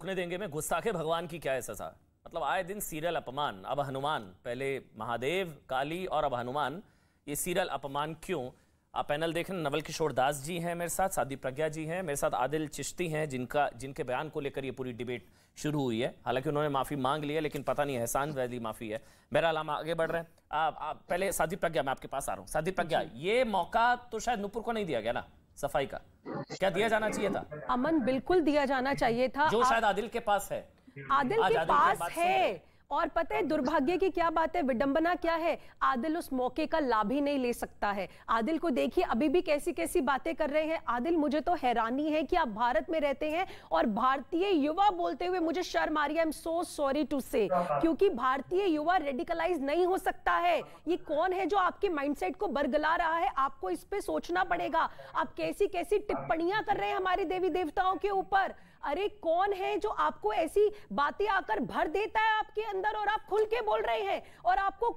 रुकने देंगे में गुस्ताखे भगवान की क्या है सजा। मतलब आए दिन सीरियल अपमान, अब हनुमान, पहले महादेव काली और अब हनुमान, ये सीरियल अपमान क्यों। आप पैनल देखें, नवल किशोर दास जी हैं मेरे साथ, सादी प्रज्ञा जी हैं मेरे साथ, आदिल चिश्ती हैं जिनके बयान को लेकर ये पूरी डिबेट शुरू हुई है। हालांकि उन्होंने माफी मांग ली है, लेकिन पता नहीं एहसान वैली माफी है। बहरहाल हम आगे बढ़ रहे हैं। पहले सादी प्रज्ञा, मैं आपके पास आ रहा हूँ। सादी प्रज्ञा, ये मौका तो शायद नूपुर को नहीं दिया गया ना सफाई का, क्या दिया जाना चाहिए था? अमन, बिल्कुल दिया जाना चाहिए था, जो शायद आदिल के पास है। आदिल के पास है। और पता है दुर्भाग्य की क्या बात है, विडंबना क्या है, आदिल उस मौके का लाभ ही नहीं ले सकता है। आदिल को देखिए अभी भी कैसी कैसी बातें कर रहे हैं। आदिल, मुझे तो हैरानी है कि आप भारत में रहते हैं और भारतीय युवा बोलते हुए मुझे शर्म आ रही है। I am so sorry to say, क्योंकि भारतीय युवा रेडिकलाइज नहीं हो सकता है। ये कौन है जो आपके माइंडसेट को बरगला रहा है? आपको इस पे सोचना पड़ेगा। आप कैसी कैसी टिप्पणियां कर रहे हैं हमारे देवी देवताओं के ऊपर। अरे कौन है जो आपको ऐसी बातें आकर भर देता है आपके अंदर और आप खुल के बोल रहे हैं, और आपको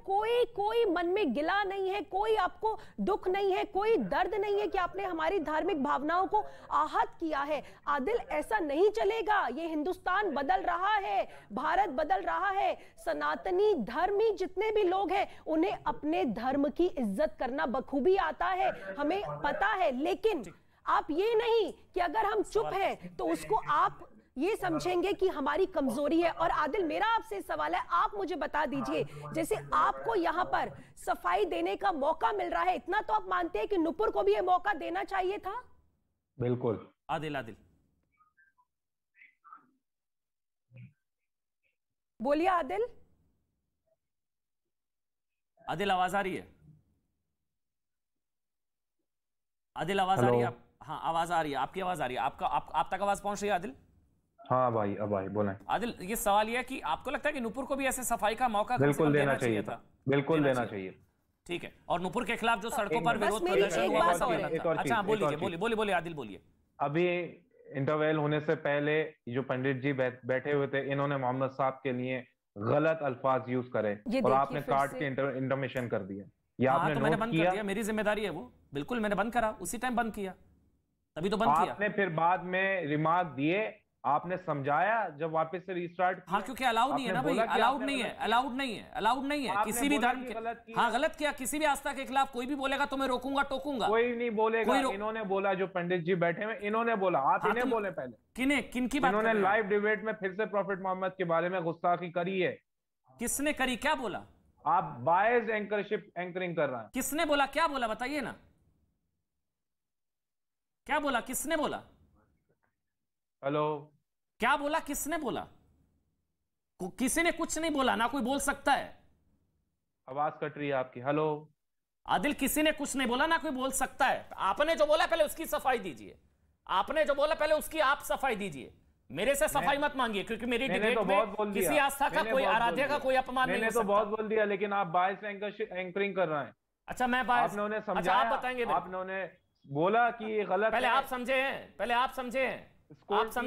कोई मन में गिला नहीं है, कोई आपको दुख नहीं है, कोई दर्द नहीं है कि आपने हमारी धार्मिक भावनाओं को आहत किया है। आदिल, ऐसा नहीं चलेगा। ये हिंदुस्तान बदल रहा है, भारत बदल रहा है। सनातनी धर्मी जितने भी लोग हैं उन्हें अपने धर्म की इज्जत करना बखूबी आता है, हमें पता है। लेकिन आप ये नहीं कि अगर हम चुप हैं तो उसको आप ये समझेंगे कि हमारी कमजोरी है। और आदिल, मेरा आपसे सवाल है, आप मुझे बता दीजिए, जैसे आपको यहां पर सफाई देने का मौका मिल रहा है, इतना तो आप मानते हैं कि नुपुर को भी ये मौका देना चाहिए था? बिल्कुल। आदिल बोलिए आदिल। आदिल, आवाज आ रही है? आदिल, आवाज आ रही है? हाँ, आवाज आ रही है, आपकी आवाज आ रही है। आप तक आवाज पहुंच रही है आदिल? हाँ भाई, अब भाई बोलें। आदिल, ये सवाल यह है कि आपको लगता है कि नुपुर को भी ऐसे सफाई का मौका बिल्कुल देना चाहिए था? बिल्कुल देना चाहिए। ठीक है। और नुपुर के खिलाफ जो सड़कों पर विरोध प्रदर्शन हुआ, अच्छा बोलिए आदिल, बोलिए। अभी इंटरवेल होने से पहले जो पंडित जी बैठे हुए थे, इन्होंने मोहम्मद साहब के लिए गलत अल्फाज यूज करे और आपने काट के इंटरमिशन कर दिया। हाँ, तो मैंने बंद कर दिया, मेरी जिम्मेदारी है वो। बिल्कुल मैंने बंद करा, उसी टाइम बंद किया, तभी तो बंद किया। आपने फिर बाद में रिमार्क दिए, आपने समझाया जब वापस से रिस्टार्ट किया। हाँ, क्योंकि अलाउड नहीं है ना भाई, अलाउड नहीं है किसी भी धर्म के। हाँ, गलत किया, किसी भी आस्था के खिलाफ कोई भी बोलेगा तो मैं रोकूंगा, टोकूंगा। कोई नहीं बोलेगा। इन्होंने बोला, जो पंडित जी बैठे हुए इन्होंने बोला, आप इन्हें बोले पहले। किनकी बात? इन्होंने लाइव डिबेट में फिर से प्रॉफिट मोहम्मद के बारे में गुस्ताखी करी है। किसने करी? क्या बोला? आप बायस्ड एंकरिंग कर रहे हैं। किसने बोला? क्या बोला बताइए ना, क्या बोला? किसने बोला? हेलो, क्या बोला? किसने बोला? किसी ने कुछ नहीं बोला ना, कोई बोल सकता है? आवाज कट रही है आपकी। हेलो आदिल, किसी ने कुछ नहीं बोला ना, कोई बोल सकता है? आपने जो बोला पहले उसकी सफाई दीजिए, आपने जो बोला पहले उसकी आप सफाई दीजिए। मेरे से सफाई मत मांगिए, क्योंकि मेरी डिबेट में किसी आस्था का, कोई आराध्य का कोई अपमान नहीं हो सकता। मैंने तो बहुत बोल दिया, लेकिन आप बायस्ड एंकरिंग कर रहे हैं। अच्छा, मैं बायस्ड? आपने उन्हें समझाया, अच्छा, आप बताएंगे। आपने उन्हें बोला कि ये गलत है। पहले आप समझे हैं, आप समझे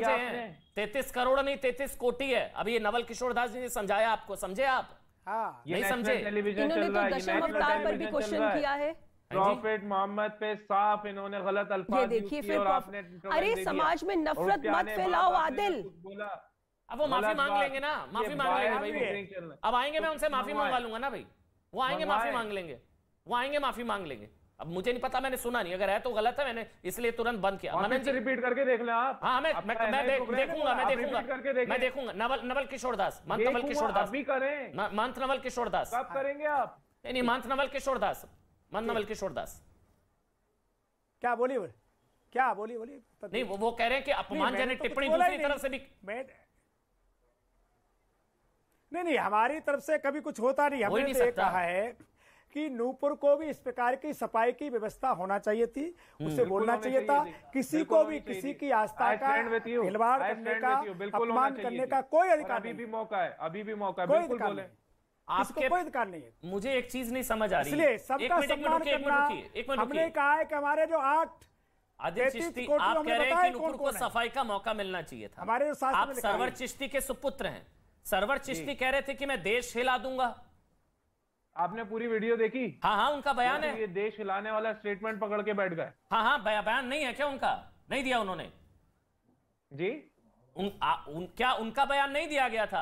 हैं 33 करोड़ नहीं 33 कोटि है। अभी ये नवल किशोर दास जी ने समझाया आपको, समझे आप? हाँ, नहीं समझे? इन्होंने तो दशम अवतार पर भी क्वेश्चन किया है। प्रॉफिट मोहम्मद पे साफ इन्होंने गलत अल्फाज यूज किए और आपने अरे समाज में नफरत मत फैलाओ आदिल। अब वो माफी मांग लेंगे ना, माफी मांग लेंगे भाई। अब आएंगे, मैं उनसे माफी मंगवा लूंगा ना भाई, वो आएंगे माफी मांग लेंगे, वो आएंगे माफी मांग लेंगे। अब मुझे नहीं पता, मैंने सुना नहीं, अगर है तो गलत है, मैंने इसलिए तुरंत बंद किया। मनन जी रिपीट करके देख लें आप। हाँ, मैं देखूंगा। नवल किशोर दास, मंत्र नवल किशोर दास भी करें। मंत्र नवल किशोर दास कब करेंगे आप? नहीं, मंत्र नवल किशोर दास, नवल किशोर दास। क्या बोलिए नहीं, वो कह रहे हैं कि अपमानजनक टिप्पणी दूसरी तरफ से भी नहीं, हमारी तरफ से कभी कुछ होता नहीं। हमने तो ये कहा है कि नूपुर को भी इस प्रकार की सफाई की व्यवस्था होना चाहिए थी, उसे बोलना चाहिए था। किसी को भी किसी की आस्था का खिलवाड़ करने का, अपमान करने का कोई अधिकार अभी भी मौका है, बिल्कुल बोले, आपको कोई अधिकार नहीं है। मुझे एक चीज नहीं समझ आ रही, इसलिए सबका सम्मान करना। हमने कहा है कि हमारे जो 8 आदिल चिश्ती, आप कह रहे हैं कि नूपुर को सफाई का मौका मिलना चाहिए था। हमारे आप सरवर चिश्ती के सुपुत्र हैं। सरवर चिश्ती कह रहे थे कि मैं देश हिला दूंगा। आपने पूरी वीडियो देखी? हाँ, उनका बयान है। ये देश हिलाने वाला स्टेटमेंट पकड़ के बैठ गए। हाँ, बयान नहीं है क्या उनका? नहीं दिया उन्होंने जी? क्या उनका बयान नहीं दिया गया था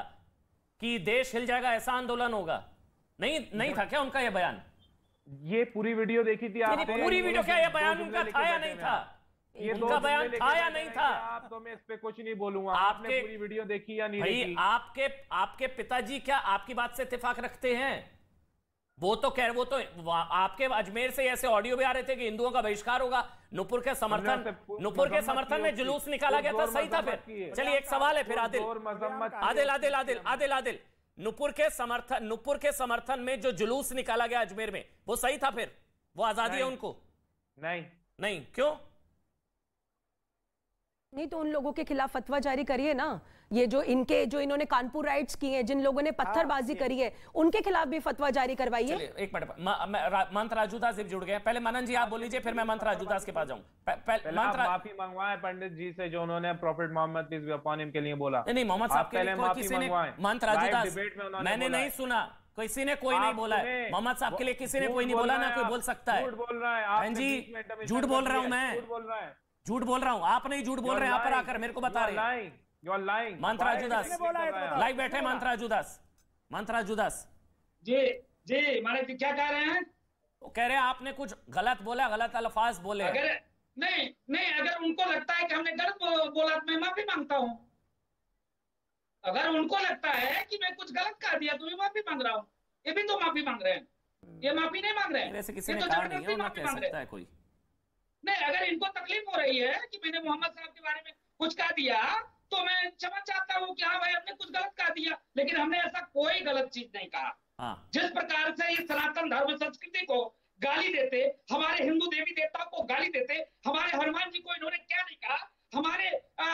कि देश हिल जाएगा ऐसा आंदोलन होगा? नहीं था क्या उनका यह बयान? ये पूरी वीडियो देखी थी आपने? पूरी वीडियो क्या, यह बयान उनका था या नहीं था? ये उनका बयान था या नहीं था? आप तो मैं इस पे कुछ नहीं बोलूंगा। आपने पूरी वीडियो देखी या नहीं देखी? आपके पिताजी क्या आपकी बात से इत्तेफाक रखते हैं? वो तो आपके अजमेर से ऐसे ऑडियो भी आ रहे थे कि हिंदुओं का बहिष्कार होगा, नुपुर के समर्थन में जुलूस निकाला गया था, सही था? फिर चलिए एक सवाल है फिर आदिल, नुपुर के समर्थन में जो जुलूस निकाला गया अजमेर में, वो सही था? फिर वो आजादी है उनको? नहीं, क्यों नहीं? तो उन लोगों के खिलाफ फतवा जारी करिए ना। ये जो इन्होंने कानपुर राइट्स की हैं, जिन लोगों ने पत्थरबाजी करी है, उनके खिलाफ भी फतवा जारी करवाइए। एक मिनट, मंत्र राजूदास जी जुड़ गए। पहले मनन जी आप बोल लीजिए, फिर मैं मंत्र राजूदास के पास जाऊं। माफी मंगवाए पंडित जी से जो उन्होंने prophet Muhammad peace be upon him के लिए बोला। नहीं, मोहम्मद साहब के लिए किसी ने, मंत्र राजूदास मैंने नहीं सुना, किसी ने कोई नहीं बोला है। मोहम्मद साहब के लिए किसी ने कोई नहीं बोला, ना कोई बोल सकता है। झूठ बोल रहा है जी, झूठ बोल रहा हूं मैं, झूठ बोल रहा हूं। आप नहीं झूठ बोल रहे हैं, यहाँ पर आकर मेरे को बता रहे हैं। मंत्र राजूदास लाइव बैठे। मंत्र राजूदास जी महाराज क्या कह रहे हैं? वो कह रहे हैं आपने कुछ गलत बोला, गलत अल्फाज बोले। नहीं, अगर उनको लगता है कि हमने गलत बोला तो मैं माफी मांगता हूँ। अगर उनको लगता है कि मैं कुछ गलत कह दिया तो मैं माफी मांग रहा हूँ। ये भी तो माफी मांग रहे हैं, ये माफी नहीं मांग रहे हैं। किसी ने कहा नहीं है, माफी मांग रहे हैं कोई नहीं। अगर इनको तकलीफ हो रही है कि मैंने मोहम्मद साहब के बारे में कुछ कह दिया तो मैं क्षमा चाहता हूँ कि हाँ भाई हमने कुछ गलत कह दिया, लेकिन हमने ऐसा कोई गलत चीज नहीं कहा। जिस प्रकार से इस सनातन धर्म संस्कृति को गाली देते, हमारे हिंदू देवी देवताओं को गाली देते, हमारे हनुमान जी को इन्होंने क्या नहीं कहा,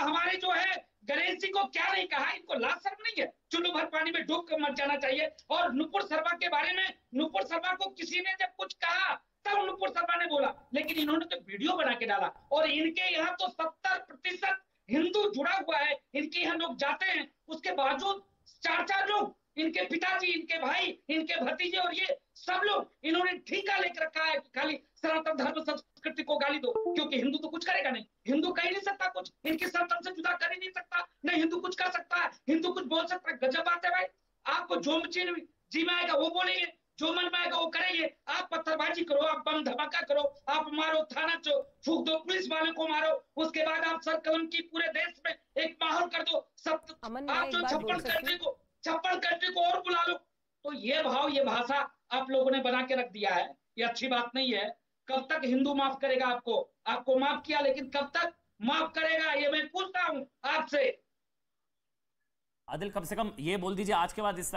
हमारे जो है गणेश जी को क्या नहीं कहा, इनको लाज शर्म नहीं है? चुल्लू भर पानी में डूब कर मर जाना चाहिए। और नुपुर शर्मा के बारे में, नुपुर शर्मा को किसी ने जब कुछ कहा तब नुपुर शर्मा ने बोला, लेकिन इन्होंने तो वीडियो बना के डाला। और इनके यहाँ तो 70% हिंदू जुड़ा हुआ है, इनके यहाँ लोग जाते हैं, उसके बावजूद 4 लोग, इनके पिताजी, इनके भाई, इनके भतीजे और ये सब लोग, इन्होंने ठेका लेकर रखा है कि खाली सनातन धर्म संस्कृति को गाली दो, क्योंकि हिंदू तो कुछ करेगा नहीं, हिंदू कह ही नहीं सकता कुछ, इनकी सनातन से जुदा कर ही नहीं सकता, नहीं हिंदू कुछ कर सकता है, हिंदू कुछ बोल सकता है। गजब बात है भाई। आपको जो जी में आएगा वो बोलेंगे, जो मन में आएगा वो करेंगे। आप पत्थरबाजी करो, आप बम धमाका करो, आप मारो, थाना फूक दो, पुलिस वाले को मारो, उसके बाद आप सरकलम की पूरे देश में एक माहौल कर दो। सब आप जो 56 कंट्री को और बुला लो। तो ये भाव, ये भाषा आप लोगों ने बना के रख दिया है, ये अच्छी बात नहीं है। कब तक हिंदू माफ करेगा आपको माफ किया, लेकिन कब तक माफ करेगा, ये मैं पूछता हूँ आपसे। आदिल, कम से कम ये बोल दीजिए आज के बाद इस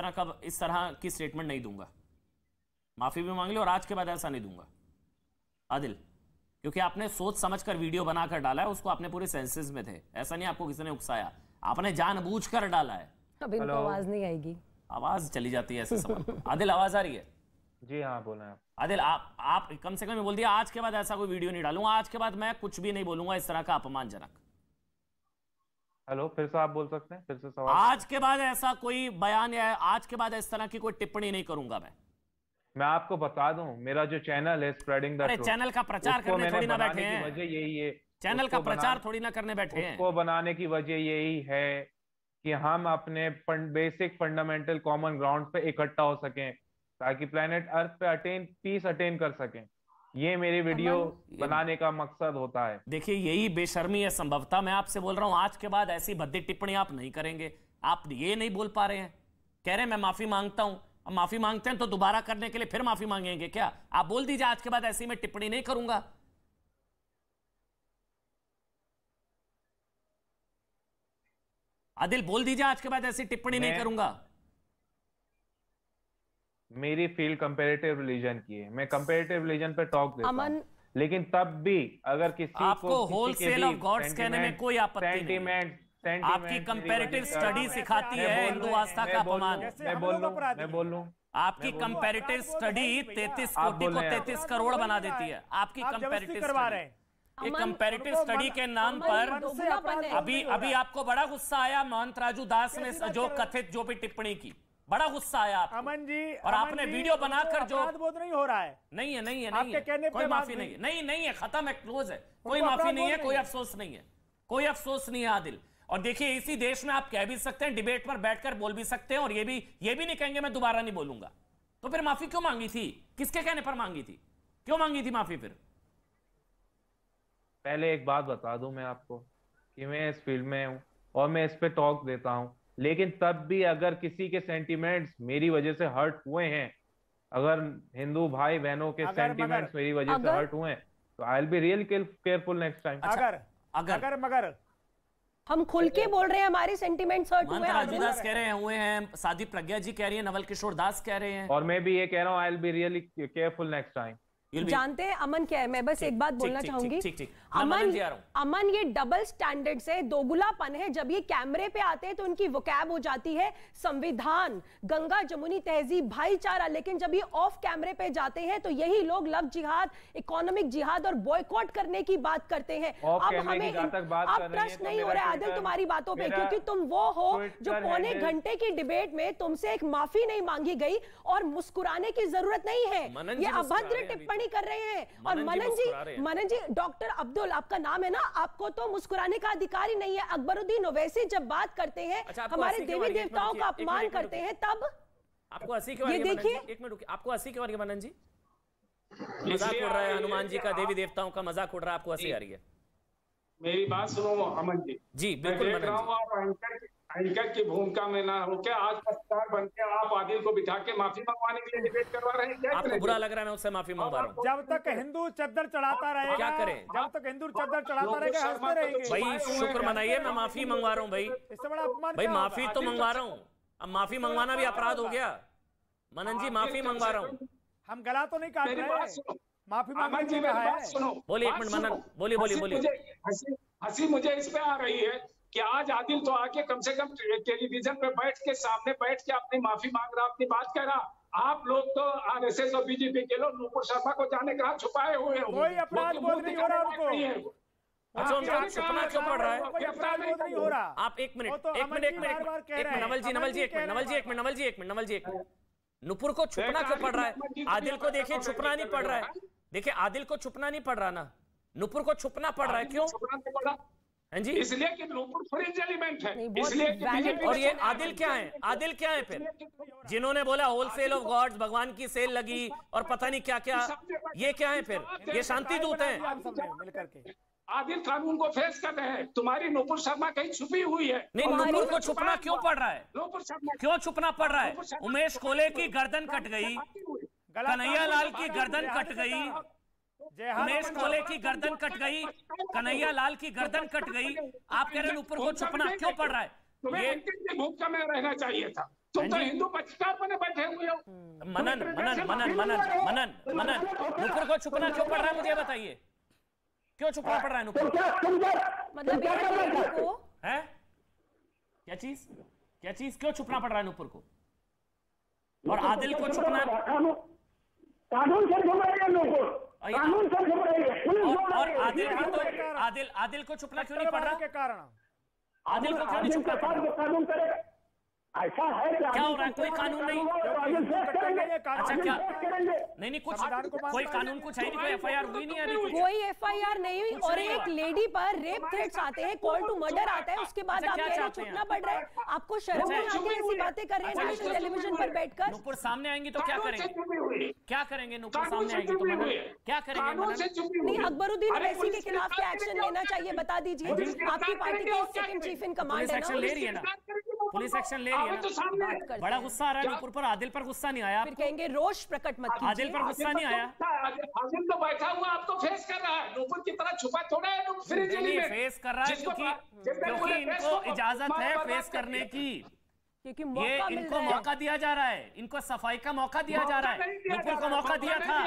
तरह की स्टेटमेंट नहीं दूंगा, माफी भी मांग ली और आज के बाद ऐसा नहीं दूंगा। आदिल, क्योंकि आपने सोच समझकर वीडियो बनाकर डाला है, उसको आपने पूरे सेंसेस में थे, ऐसा नहीं आपको किसी ने उकसाया, आपने जानबूझकर डाला है। अब इनको आवाज नहीं आएगी, आवाज चली जाती है ऐसे सवाल। आदिल, आवाज आ रही है? जी हाँ, बोला आप। आदिल, आप कम से कम बोल दिया आज के बाद ऐसा कोई वीडियो नहीं डालूंगा, आज के बाद मैं कुछ भी नहीं बोलूंगा इस तरह का अपमानजनक। हेलो, फिर से आप बोल सकते हैं, फिर से सवाल। आज के बाद ऐसा कोई बयान या आज के बाद इस तरह की कोई टिप्पणी नहीं करूंगा मैं आपको बता दूं, मेरा जो चैनल है स्प्रेडिंग द ट्रूथ, चैनल का प्रचार करने थोड़ी ना बैठे हैं, वजह यही है, चैनल का प्रचार थोड़ी ना करने बैठे हैं। उसको बनाने की वजह यही है कि हम अपने बेसिक फंडामेंटल कॉमन ग्राउंड पे इकट्ठा हो सकें, ताकि प्लेनेट अर्थ पे पीस अटेन कर सकें। ये मेरी वीडियो बनाने का मकसद होता है। देखिए, यही बेशर्मी है संभवतः। मैं आपसे बोल रहा हूं आज के बाद ऐसी भद्दी टिप्पणी आप नहीं करेंगे। आप ये नहीं बोल पा रहे हैं, कह रहे हैं मैं माफी मांगता हूं। अब माफी मांगते हैं तो दोबारा करने के लिए फिर माफी मांगेंगे क्या? आप बोल दीजिए आज के बाद ऐसी मैं टिप्पणी नहीं करूंगा। आदिल, बोल दीजिए आज के बाद ऐसी टिप्पणी नहीं करूंगा। मेरी फील्ड कंपैरेटिव रिलीजन की है, मैं कंपैरेटिव रिलीजन पे टॉक देता हूं, लेकिन तब भी अगर किसी आपको होलसेल ऑफ गॉड्स कहने में कोई आपत्ति नहीं। आपकी कंपैरेटिव स्टडी सिखाती है हिंदू आस्था का अपमान। मैं बोल लूं, आपकी कंपैरेटिव स्टडी 33 कोटि को 33 करोड़ बना देती है। आपकी कंपैरेटिव स्टडी के नाम पर अभी आपको बड़ा गुस्सा आया महंत राजू दास ने जो कथित जो भी टिप्पणी की, बड़ा गुस्सा आया आपको। अमन जी, और आपने वीडियो बनाकर जो नहीं हो रहा है, नहीं है कोई माफी नहीं है, खत्म है, क्लोज है, कोई माफी नहीं है, कोई अफसोस नहीं है, कोई अफसोस नहीं है। आदिल, और देखिए इसी देश में आप कह भी सकते हैं, डिबेट पर बैठकर बोल भी सकते हैं, और ये भी नहीं कहेंगे मैं दोबारा नहीं बोलूंगा। तो फिर माफी क्यों मांगी थी? किसके कहने पर मांगी थी? क्यों मांगी थी माफी? फिर पहले एक बात बता दूं मैं आपको कि मैं इस फील्ड में हूं और मैं इस पे टॉक देता हूं, लेकिन तब भी अगर किसी के सेंटिमेंट्स मेरी वजह से हर्ट हुए हैं, अगर हिंदू भाई बहनों के सेंटिमेंट्स मेरी वजह से हर्ट हुए हैं, तो I will be real careful next time. अगर हम खुल के बोल रहे हैं हमारे सेंटिमेंट्स हर्ट हुए हैं। राजू दास कह रहे हैं हुए हैं, साध्वी प्रज्ञा जी कह रही है, नवल किशोर दास कह रहे हैं, और मैं भी ये कह रहा हूँ I will be really careful next time. जानते हैं अमन क्या है? मैं बस एक बात बोलना चाहूंगी। अमन ये डबल स्टैंडर्ड है, दोगुलापन है। जब ये कैमरे पे आते हैं तो उनकी वोकैब हो जाती है संविधान, गंगा जमुनी तहजीब, भाईचारा, लेकिन जब ये ऑफ कैमरे पे जाते हैं तो यही लोग लव जिहाद, इकोनॉमिक जिहाद और बॉयकॉट करने की बात करते हैं। अब हमें अब ट्रस्ट नहीं हो रहा है आदिल तुम्हारी बातों पे, क्योंकि तुम वो हो जो पौने घंटे की डिबेट में तुमसे एक माफी नहीं मांगी गई और मुस्कुराने की जरूरत नहीं है। ये अभद्र टिप्पणी कर रहे हैं। और मनन जी, डॉक्टर अब्दुल आपका नाम है ना, आपको तो मुस्कुराने का अधिकार ही नहीं है। अकबरुद्दीन ओवैसी जब बात करते हैं, हमारे देवी देवताओं का अपमान करते हैं, तब आपको हंसी क्यों आ रही है? देखिए एक मिनट रुकिए, आपको हंसी क्यों आ रही है मनन जी? मजाक उड़ रहा है हनुमान जी का, देवी देवताओं का मजाक उड़ रहा है, आपको हंसी आ रही है? मेरी बात सुनो अमन जी। जी बिल्कुल मनन जी। एंकर की भूमिका में ना होकर आज पत्रकार बनके आप आदिल को बिठा के माफी मंगवाने के लिए डिबेट करवा रहे हैं। आपको बुरा लग रहा है मैं उससे माफी मंगवा रहा हूँ? जब तक हिंदू चद्दर चढ़ाता रहेगा, क्या करें? जब तक हिंदू चद्दर चढ़ाता रहेगा हंसते रहेंगे। भाई शुक्र मनाइए, मैं माफी मंगवा रहा हूँ भाई। इससे बड़ा अपमान भाई माफी तो मंगवा रहा हूँ, अब माफी मंगवाना भी अपराध हो गया। मनन जी माफी मंगवा रहा हूँ। हम गला तो नहीं काट रहे, माफी मांगने की कहा है। बोलिए एक मिनट मनन, बोलिए। हंसी मुझे इस पे आ रही है कि आज आदिल तो आके कम से कम टेलीविजन पे बैठ के सामने बैठ के अपनी माफी मांग रहा, अपनी बात कह रहा। आप लोग तो आरएसएस और बीजेपी के लोग नुपुर शर्मा को जाने का छुपाए हुए हैं। कोई अपराध बोध नहीं हो रहा उनको। अच्छा उनका छुपना क्यों पड़ रहा है? कोई अपराध बोध नहीं हो रहा। आप एक मिनट नवल जी नुपुर को छुपना क्यों पड़ रहा है? आदिल को देखिए छुपना नहीं पड़ रहा है। देखिए आदिल को छुपना नहीं पड़ रहा ना, नुपुर को छुपना पड़ रहा है। क्यों? हाँ जी, इसलिए कि नुपुर फ्रिंज एलिमेंट है, इसलिए। और ये आदिल क्या है? आदिल क्या है फिर? जिन्होंने बोला होलसेल ऑफ गॉड्स, भगवान की सेल लगी और पता नहीं क्या क्या, ये क्या है फिर? ये शांति दूत हैं। आदिल कानून को फेस कर रहे हैं। तुम्हारी नुपुर शर्मा कहीं छुपी हुई है। नहीं, नुपुर को छुपना क्यों पड़ रहा है? क्यों छुपना पड़ रहा है? उमेश कोले की गर्दन कट गई, कन्हैया लाल की गर्दन कट गई, उमेश कोले की गर्दन कट गई, कन्हैया लाल की गर्दन कट गई। आप कह रहे हैं नुपुर को छुपना क्यों पड़ रहा है? ये भूमिका में रहना चाहिए था। तुम तो हिंदू पक्षकार बने बैठे हुए हो। मनन नुपुर को छुपना क्यों पड़ रहा है मुझे बताइए, क्यों छुपना पड़ रहा है नुपुर? मतलब है क्या चीज क्यों छुपना पड़ रहा है नुपुर को? और आदिल को छुपना, कानून से छुप रही है नुपुर, कानून से छुप रही है। और आदिल भी तो आदिल को छुपना क्यों नहीं पड़ रहा? के कारण आदिल को क्यों नहीं छुपना पड़ रहा? कानून करे ऐसा है क्या हो रहा है? कोई कानून नहीं। अच्छा क्या नहीं कुछ कोई कानून कुछ है नहीं, कोई एफआईआर हुई नहीं अभी, कोई एफआईआर नहीं हुई। और एक लेडी पर रेप थ्रेट्स आते हैं, कॉल टू मर्डर आता है, उसके बाद आप कह रहे हैं छुपना पड़ रहा है। आपको शर्म नहीं आती ऐसी बातें कर रहे हैं नेशनल टेलीविजन पर बैठकर? नुपुर सामने आएंगी तो क्या करेंगे? क्या करेंगे? नुपुर सामने आएंगी तो क्या करेंगे? नहीं, अकबरुद्दीन ओवैसी के खिलाफ क्या एक्शन लेना चाहिए बता दीजिए। आपकी पार्टी के सेकंड चीफ इन कमांड है ना, ले रही है ना, पुलिस एक्शन ले रही है ना। बड़ा गुस्सा आ रहा है नुपुर पर, आदिल पर गुस्सा नहीं आया? फिर कहेंगे रोष प्रकट मत कीजिए। आदिल पर गुस्सा नहीं आया? आदिल तो बैठा हुआ आपको फेस कर रहा है, नुपुर की तरह छुपा थोड़ा है। फेस कर रहा है क्योंकि इनको इजाजत है फेस करने की, क्योंकि ये इनको मौका दिया जा रहा है, इनको सफाई का मौका दिया जा रहा है। नुपुर को मौका दिया था,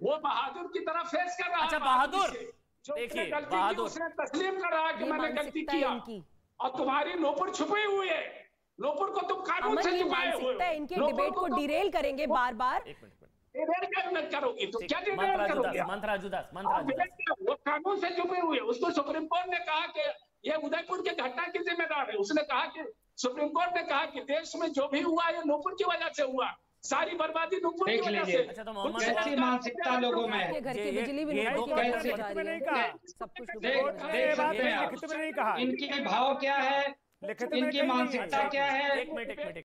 वो बहादुर की तरह फेस कर रहा है। अच्छा बहादुर, देखिए बहादुर उसने तस्लीम कर रहा है कि मैंने गलती किया, और तुम्हारी नुपुर छुपी हुई है। नुपुर को तुम कानून से छुपाए हुए हो। इनके डिबेट को डिरेल करेंगे बार बार। करोगी तो क्या करोगी? वो कानून से छुपे हुए। उसको सुप्रीम कोर्ट ने कहा कि ये उदयपुर के घटना की जिम्मेदार है। उसने कहा कि सुप्रीम कोर्ट ने कहा कि देश में जो भी हुआ ये नुपुर की वजह से हुआ। सारी बर्बादी नूपुर की देख वजह लीजिए। से। अच्छा, तो मोहम्मद कैसी मानसिकता लोगों में है। घर की बिजली भी ये नहीं दो की कैसे- आवाज़ जा रही है। नहीं कहा। सब कुछ देख सकते हैं आप। लिखित में नहीं कहा। इनकी भाव क्या है, लिखित में इनकी कहीं नहीं है। मानसिकता क्या है। एक मिनट